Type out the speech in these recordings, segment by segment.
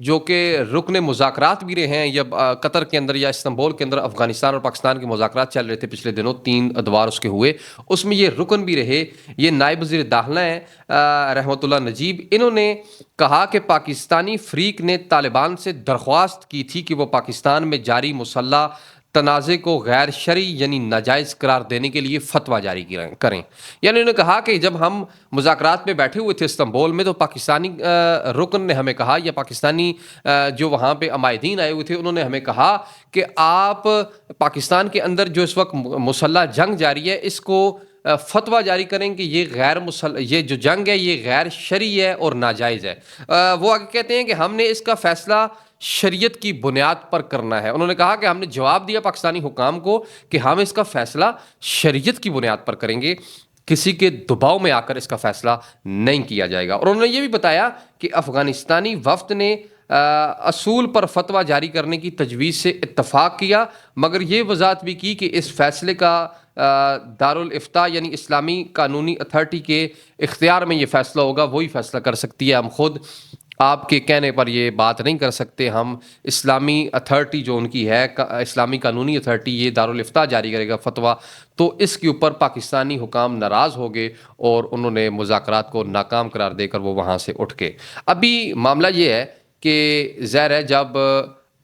جو کہ رکن مذاکرات بھی رہے ہیں، یا قطر کے اندر یا استنبول کے اندر افغانستان اور پاکستان کے مذاکرات چل رہے تھے پچھلے دنوں، 3 ادوار اس کے ہوئے، اس میں یہ رکن بھی رہے، یہ نائب وزیر داخلہ ہیں رحمت اللہ نجیب. انہوں نے کہا کہ پاکستانی فریق نے طالبان سے درخواست کی تھی کہ وہ پاکستان میں جاری مسلح تنازع کو غیر شرعی یعنی ناجائز قرار دینے کے لیے فتویٰ جاری کریں. یعنی انہوں نے کہا کہ جب ہم مذاکرات میں بیٹھے ہوئے تھے استنبول میں، تو پاکستانی رکن نے ہمیں کہا، یا پاکستانی جو وہاں پہ عمائدین آئے ہوئے تھے، انہوں نے ہمیں کہا کہ آپ پاکستان کے اندر جو اس وقت مسلح جنگ جاری ہے، اس کو فتویٰ جاری کریں کہ یہ جو جنگ ہے یہ غیر شرعی ہے اور ناجائز ہے. وہ آگے کہتے ہیں کہ ہم نے اس کا فیصلہ شریعت کی بنیاد پر کرنا ہے. انہوں نے کہا کہ ہم نے جواب دیا پاکستانی حکام کو کہ ہم اس کا فیصلہ شریعت کی بنیاد پر کریں گے، کسی کے دباؤ میں آ کر اس کا فیصلہ نہیں کیا جائے گا. اور انہوں نے یہ بھی بتایا کہ افغانستانی وفد نے اصول پر فتویٰ جاری کرنے کی تجویز سے اتفاق کیا، مگر یہ وضاحت بھی کی کہ اس فیصلے کا دارالافتاء یعنی اسلامی قانونی اتھارٹی کے اختیار میں یہ فیصلہ ہوگا، وہی فیصلہ کر سکتی ہے. ہم خود آپ کے کہنے پر یہ بات نہیں کر سکتے. ہم اسلامی اتھارٹی جو ان کی ہے، اسلامی قانونی اتھارٹی، یہ دارالافتاء جاری کرے گا فتویٰ. تو اس کے اوپر پاکستانی حکام ناراض ہو گئے اور انہوں نے مذاکرات کو ناکام قرار دے کر وہ وہاں سے اٹھ کے. ابھی معاملہ یہ ہے کہ ظاہر ہے جب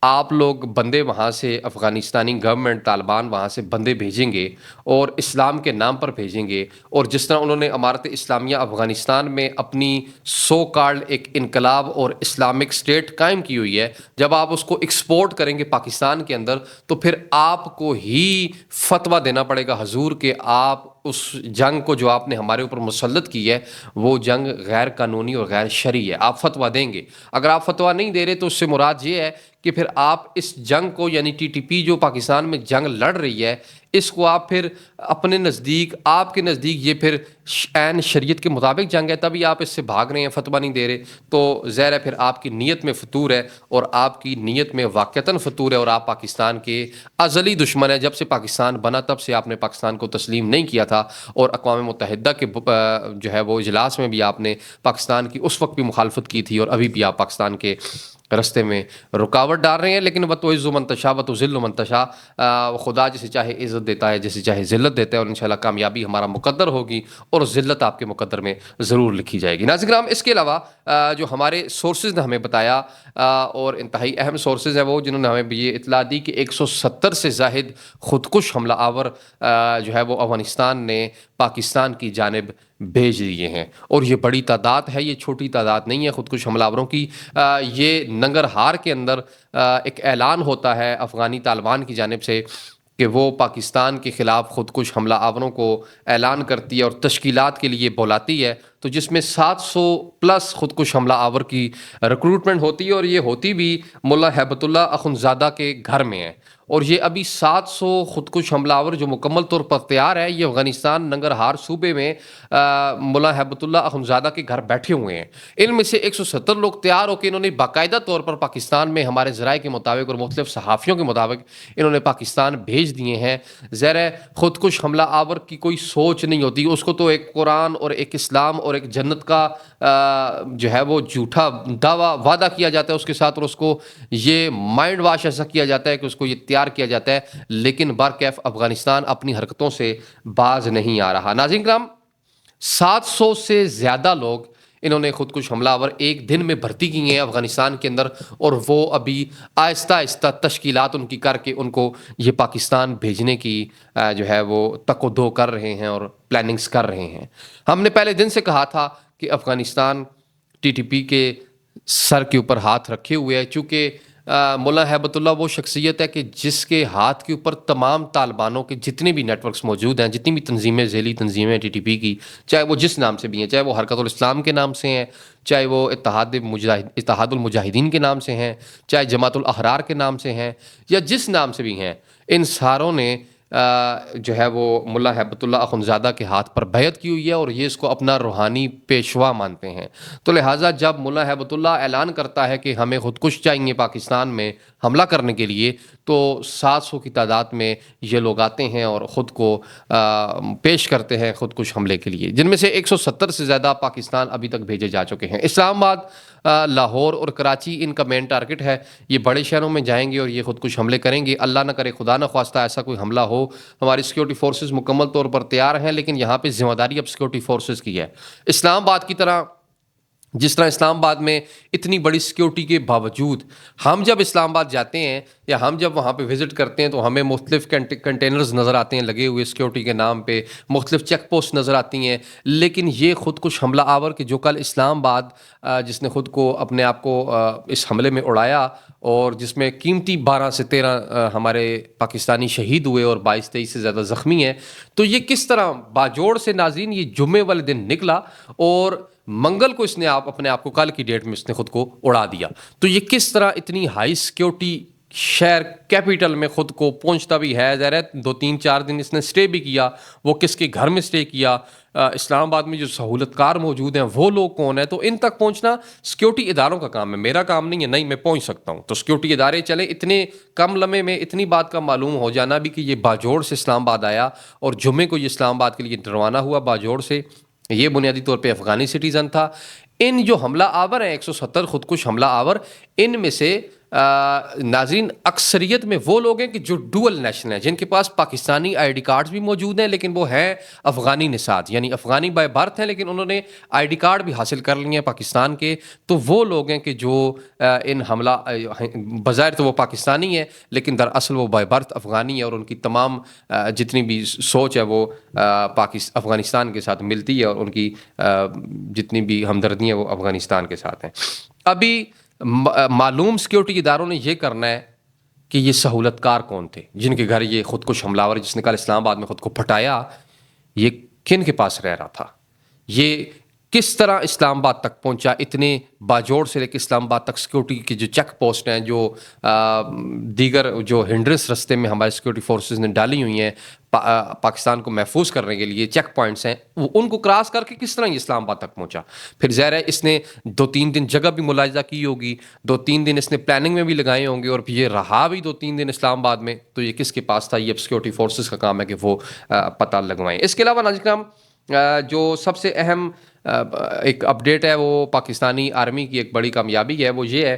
آپ لوگ بندے وہاں سے، افغانستانی گورنمنٹ طالبان وہاں سے بندے بھیجیں گے اور اسلام کے نام پر بھیجیں گے، اور جس طرح انہوں نے امارت اسلامیہ افغانستان میں اپنی سو کالڈ ایک انقلاب اور اسلامک اسٹیٹ قائم کی ہوئی ہے، جب آپ اس کو ایکسپورٹ کریں گے پاکستان کے اندر، تو پھر آپ کو ہی فتویٰ دینا پڑے گا حضور کہ آپ اس جنگ کو جو آپ نے ہمارے اوپر مسلط کی ہے وہ جنگ غیر قانونی اور غیر شرعی ہے. آپ فتویٰ دیں گے. اگر آپ فتویٰ نہیں دے رہے تو اس سے مراد یہ ہے کہ پھر آپ اس جنگ کو، یعنی ٹی ٹی پی جو پاکستان میں جنگ لڑ رہی ہے، اس کو آپ پھر اپنے نزدیک، آپ کے نزدیک یہ پھر عین شریعت کے مطابق جنگ ہے، تبھی آپ اس سے بھاگ رہے ہیں، فتویٰ نہیں دے رہے. تو ظاہر ہے پھر آپ کی نیت میں فطور ہے، اور آپ کی نیت میں واقعتاً فطور ہے، اور آپ پاکستان کے ازلی دشمن ہیں. جب سے پاکستان بنا تب سے آپ نے پاکستان کو تسلیم نہیں کیا تھا، اور اقوام متحدہ کے جو ہے وہ اجلاس میں بھی آپ نے پاکستان کی اس وقت بھی مخالفت کی تھی، اور ابھی بھی آپ پاکستان کے رستے میں رکاوٹ ڈال رہے ہیں. لیکن وَتُعِزُّ مَن تَشَاءُ وَتُذِلُّ مَن تَشَاءُ، خدا جسے چاہے عزت دیتا ہے، جسے چاہے ذلت دیتا ہے، اور انشاءاللہ کامیابی ہمارا مقدر ہوگی اور ذلت آپ کے مقدر میں ضرور لکھی جائے گی. ناظرین کرام، اس کے علاوہ جو ہمارے سورسز نے ہمیں بتایا، اور انتہائی اہم سورسز ہیں وہ، جنہوں نے ہمیں یہ اطلاع دی کہ 170 سے زائد خودکش حملہ آور جو ہے وہ افغانستان نے پاکستان کی جانب بھیج دیے ہیں. اور یہ بڑی تعداد ہے، یہ چھوٹی تعداد نہیں ہے خودکش حملہ آوروں کی. یہ ننگرہار کے اندر ایک اعلان ہوتا ہے افغانی طالبان کی جانب سے کہ وہ پاکستان کے خلاف خودکش حملہ آوروں کو اعلان کرتی ہے اور تشکیلات کے لیے بلاتی ہے، تو جس میں 700 پلس خودکش حملہ آور کی ریکروٹمنٹ ہوتی ہے، اور یہ ہوتی بھی ملا ہیبت اللہ اخنزادہ کے گھر میں ہے. اور یہ ابھی 700 خودکش حملہ آور جو مکمل طور پر تیار ہے، یہ افغانستان ننگرہار صوبے میں ملا ہیبت اللہ اخنزادہ کے گھر بیٹھے ہوئے ہیں. ان میں سے 170 لوگ تیار ہو کے انہوں نے باقاعدہ طور پر پاکستان میں ہمارے ذرائع کے مطابق اور مختلف صحافیوں کے مطابق انہوں نے پاکستان بھیج دیے ہیں. ظاہر ہے خودکش حملہ آور کی کوئی سوچ نہیں ہوتی، اس کو تو ایک قرآن اور ایک اسلام اور ایک جنت کا جو ہے وہ جھوٹا دعویٰ وعدہ کیا جاتا ہے اس کے ساتھ، اور اس کو یہ مائنڈ واش ایسا کیا جاتا ہے کہ اس کو یہ تیار کیا جاتا ہے. لیکن برکیف افغانستان اپنی حرکتوں سے باز نہیں آ رہا. ناظرین کرام، 700 سے زیادہ لوگ انہوں نے خودکش حملہ آور ایک دن میں بھرتی کی ہیں افغانستان کے اندر، اور وہ ابھی آہستہ آہستہ تشکیلات ان کی کر کے ان کو یہ پاکستان بھیجنے کی جو ہے وہ تک و دو کر رہے ہیں اور پلاننگز کر رہے ہیں. ہم نے پہلے دن سے کہا تھا کہ افغانستان ٹی ٹی پی کے سر کے اوپر ہاتھ رکھے ہوئے ہے، چونکہ ملا ہیبت اللہ وہ شخصیت ہے کہ جس کے ہاتھ کے اوپر تمام طالبانوں کے جتنے بھی نیٹ ورکس موجود ہیں، جتنی بھی تنظیمیں، ذیلی تنظیمیں ٹی ٹی پی کی، چاہے وہ جس نام سے بھی ہیں، چاہے وہ حرکت الاسلام کے نام سے ہیں، چاہے وہ اتحاد المجاہدین کے نام سے ہیں، چاہے جماعت الاحرار کے نام سے ہیں، یا جس نام سے بھی ہیں، ان ساروں نے جو ہے وہ ملا ہیبت اللہ اخنزادہ کے ہاتھ پر بیعت کی ہوئی ہے، اور یہ اس کو اپنا روحانی پیشوا مانتے ہیں. تو لہٰذا جب ملا ہیبت اللہ اعلان کرتا ہے کہ ہمیں خودکش چاہیے پاکستان میں حملہ کرنے کے لیے، تو 700 کی تعداد میں یہ لوگ آتے ہیں اور خود کو پیش کرتے ہیں خودکش حملے کے لیے، جن میں سے 170 سے زیادہ پاکستان ابھی تک بھیجے جا چکے ہیں. اسلام آباد لاہور اور کراچی ان کا مین ٹارگٹ ہے. یہ بڑے شہروں میں جائیں گے اور یہ خود کش حملے کریں گے. اللہ نہ کرے خدا نہ خواستہ ایسا کوئی حملہ ہو. ہماری سیکورٹی فورسز مکمل طور پر تیار ہیں, لیکن یہاں پہ ذمہ داری اب سیکورٹی فورسز کی ہے. اسلام آباد کی طرح, جس طرح اسلام آباد میں اتنی بڑی سیکیورٹی کے باوجود ہم جب اسلام آباد جاتے ہیں یا ہم جب وہاں پہ وزٹ کرتے ہیں تو ہمیں مختلف کنٹینرز نظر آتے ہیں لگے ہوئے سیکیورٹی کے نام پہ, مختلف چیک پوسٹ نظر آتی ہیں. لیکن یہ خود کش حملہ آور کہ جو کل اسلام آباد جس نے خود کو اپنے آپ کو اس حملے میں اڑایا اور جس میں قیمتی 12 سے 13 ہمارے پاکستانی شہید ہوئے اور 22-23 سے زیادہ زخمی ہیں, تو یہ کس طرح باجوڑ سے ناظرین یہ جمعے والے دن نکلا اور منگل کو اس نے اپنے آپ کو کل کی ڈیٹ میں اس نے خود کو اڑا دیا. تو یہ کس طرح اتنی ہائی سیکیورٹی شہر کیپیٹل میں خود کو پہنچتا بھی ہے. ظاہر ہے 2-3-4 دن اس نے سٹے بھی کیا. وہ کس کے گھر میں سٹے کیا, اسلام آباد میں جو سہولت کار موجود ہیں وہ لوگ کون ہیں, تو ان تک پہنچنا سیکیورٹی اداروں کا کام ہے, میرا کام نہیں ہے. نہیں, میں پہنچ سکتا ہوں. تو سیکیورٹی ادارے چلیں, اتنے کم لمحے میں اتنی بات کا معلوم ہو جانا بھی کہ یہ باجوڑ سے اسلام آباد آیا اور جمعے کو یہ اسلام آباد کے لیے روانہ ہوا باجوڑ سے. یہ بنیادی طور پہ افغانی سٹیزن تھا. ان جو حملہ آور ہیں 170 خود کش حملہ آور, ان میں سے ناظرین اکثریت میں وہ لوگ ہیں کہ جو ڈوئل نیشنل ہیں, جن کے پاس پاکستانی آئی ڈی کارڈز بھی موجود ہیں لیکن وہ ہیں افغانی نژاد, یعنی افغانی بائی برتھ ہیں لیکن انہوں نے آئی ڈی کارڈ بھی حاصل کر لیے ہیں پاکستان کے. تو وہ لوگ ہیں کہ جو ان حملہ بظاہر تو وہ پاکستانی ہیں لیکن دراصل وہ بائی برتھ افغانی ہے, اور ان کی تمام جتنی بھی سوچ ہے وہ افغانستان کے ساتھ ملتی ہے, اور ان کی جتنی بھی ہمدردیاں وہ افغانستان کے ساتھ ہیں. ابھی معلوم سیکیورٹی اداروں نے یہ کرنا ہے کہ یہ سہولت کار کون تھے جن کے گھر یہ خود کش حملہ آور جس نے کل اسلام آباد میں خود کو پھٹایا, یہ کن کے پاس رہ رہا تھا, یہ کس طرح اسلام آباد تک پہنچا. اتنے باجوڑ سے لے کے اسلام آباد تک سیکورٹی کی جو چیک پوسٹ ہیں, جو دیگر جو ہنڈرنس رستے میں ہمارے سیکورٹی فورسز نے ڈالی ہوئی ہیں پاکستان کو محفوظ کرنے کے لیے, چیک پوائنٹس ہیں, ان کو کراس کر کے کس طرح یہ اسلام آباد تک پہنچا. پھر ظاہر ہے اس نے 2-3 دن جگہ بھی ملاحظہ کی ہوگی, 2-3 دن اس نے پلاننگ میں بھی لگائے ہوں گے, اور پھر یہ رہا بھی 2-3 دن اسلام آباد میں. تو یہ کس کے پاس تھا, یہ اب سیکورٹی فورسز کا کام ہے کہ وہ پتہ لگوائیں. اس کے علاوہ ناظرین جو سب سے اہم ایک اپڈیٹ ہے وہ پاکستانی آرمی کی ایک بڑی کامیابی ہے, وہ یہ ہے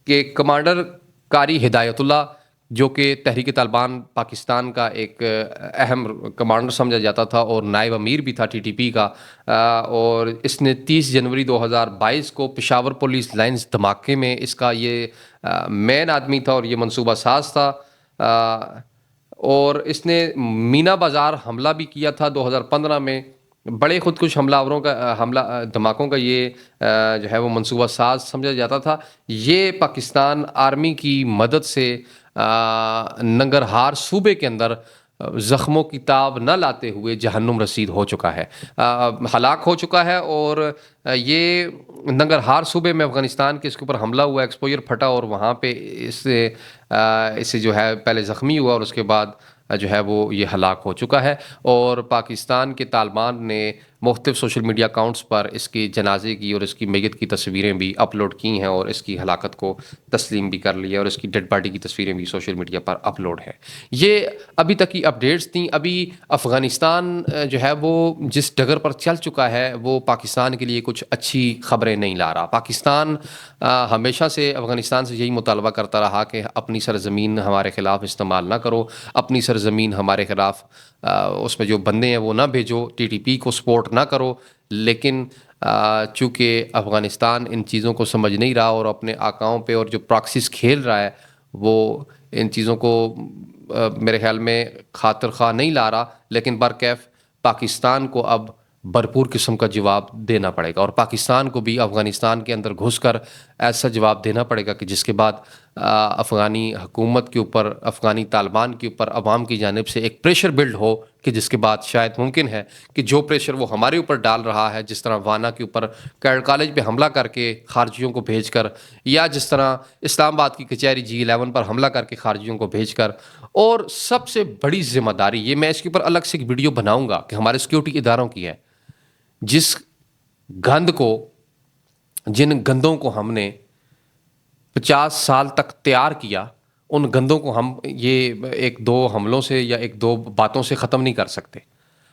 کہ کمانڈر قاری ہدایت اللہ جو کہ تحریک طالبان پاکستان کا ایک اہم کمانڈر سمجھا جاتا تھا اور نائب امیر بھی تھا ٹی ٹی پی کا, اور اس نے 30 جنوری 2022 کو پشاور پولیس لائنز دھماکے میں اس کا یہ مین آدمی تھا اور یہ منصوبہ ساز تھا, اور اس نے مینا بازار حملہ بھی کیا تھا 2015 میں. بڑے خود کش حملہ دھماکوں کا یہ جو ہے وہ منصوبہ ساز سمجھا جاتا تھا. یہ پاکستان آرمی کی مدد سے ننگرہار صوبے کے اندر زخموں کی تاب نہ لاتے ہوئے جہنم رسید ہو چکا ہے, ہلاک ہو چکا ہے. اور یہ ننگرہار صوبے میں افغانستان کے اس کے اوپر حملہ ہوا, ایکسپوجر پھٹا, اور وہاں پہ اسے جو ہے پہلے زخمی ہوا اور اس کے بعد جو ہے وہ یہ ہلاک ہو چکا ہے. اور پاکستان کے طالبان نے مختلف سوشل میڈیا اکاؤنٹس پر اس کے جنازے کی اور اس کی میت کی تصویریں بھی اپلوڈ کی ہیں, اور اس کی ہلاکت کو تسلیم بھی کر لیا, اور اس کی ڈیڈ باڈی کی تصویریں بھی سوشل میڈیا پر اپلوڈ ہیں. یہ ابھی تک کی اپڈیٹس تھیں. ابھی افغانستان جو ہے وہ جس ڈگر پر چل چکا ہے وہ پاکستان کے لیے کچھ اچھی خبریں نہیں لا رہا. پاکستان ہمیشہ سے افغانستان سے یہی مطالبہ کرتا رہا کہ اپنی سرزمین ہمارے خلاف استعمال نہ کرو, اپنی سرزمین ہمارے خلاف اس میں جو بندے ہیں وہ نہ بھیجو, ٹی ٹی پی کو سپورٹ نہ کرو. لیکن چونکہ افغانستان ان چیزوں کو سمجھ نہیں رہا اور اپنے آقاؤں پہ اور جو پراکسیز کھیل رہا ہے وہ ان چیزوں کو میرے خیال میں خاطر خواہ نہیں لا رہا, لیکن برکیف پاکستان کو اب بھرپور قسم کا جواب دینا پڑے گا, اور پاکستان کو بھی افغانستان کے اندر گھس کر ایسا جواب دینا پڑے گا کہ جس کے بعد افغانی حکومت کے اوپر, افغانی طالبان کے اوپر عوام کی جانب سے ایک پریشر بلڈ ہو, کہ جس کے بعد شاید ممکن ہے کہ جو پریشر وہ ہمارے اوپر ڈال رہا ہے, جس طرح وانا کے اوپر کیڈ کالج پہ حملہ کر کے خارجیوں کو بھیج کر, یا جس طرح اسلام آباد کی کچہری G11 پر حملہ کر کے خارجیوں کو بھیج کر, اور سب سے بڑی ذمہ داری یہ میں اس کے اوپر الگ سے ایک ویڈیو بناؤں گا کہ ہمارے سیکورٹی اداروں کی ہے, جس گند کو, جن گندوں کو ہم نے 50 سال تک تیار کیا, ان گندوں کو ہم یہ 1-2 حملوں سے یا 1-2 باتوں سے ختم نہیں کر سکتے.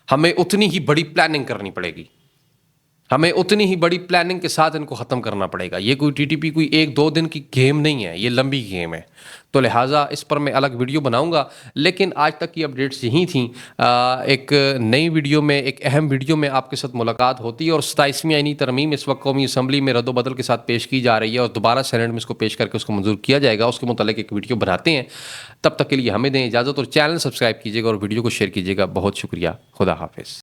ہمیں اتنی ہی بڑی پلاننگ کرنی پڑے گی. ہمیں اتنی ہی بڑی پلاننگ کے ساتھ ان کو ختم کرنا پڑے گا. یہ کوئی ٹی ٹی پی کوئی 1-2 دن کی گیم نہیں ہے, یہ لمبی گیم ہے. تو لہٰذا اس پر میں الگ ویڈیو بناؤں گا. لیکن آج تک کی اپڈیٹس یہی تھیں. ایک نئی ویڈیو میں, ایک اہم ویڈیو میں آپ کے ساتھ ملاقات ہوتی ہے, اور 27ویں آئینی ترمیم اس وقت قومی اسمبلی میں رد و بدل کے ساتھ پیش کی جا رہی ہے, اور دوبارہ سینٹ میں اس کو پیش کر کے اس کو منظور کیا جائے گا. اس کے متعلق ایک ویڈیو بناتے ہیں. تب تک کے لیے ہمیں دیں اجازت, اور چینل سبسکرائب کیجیے گا اور ویڈیو کو شیئر کیجیے گا. بہت شکریہ. خدا حافظ.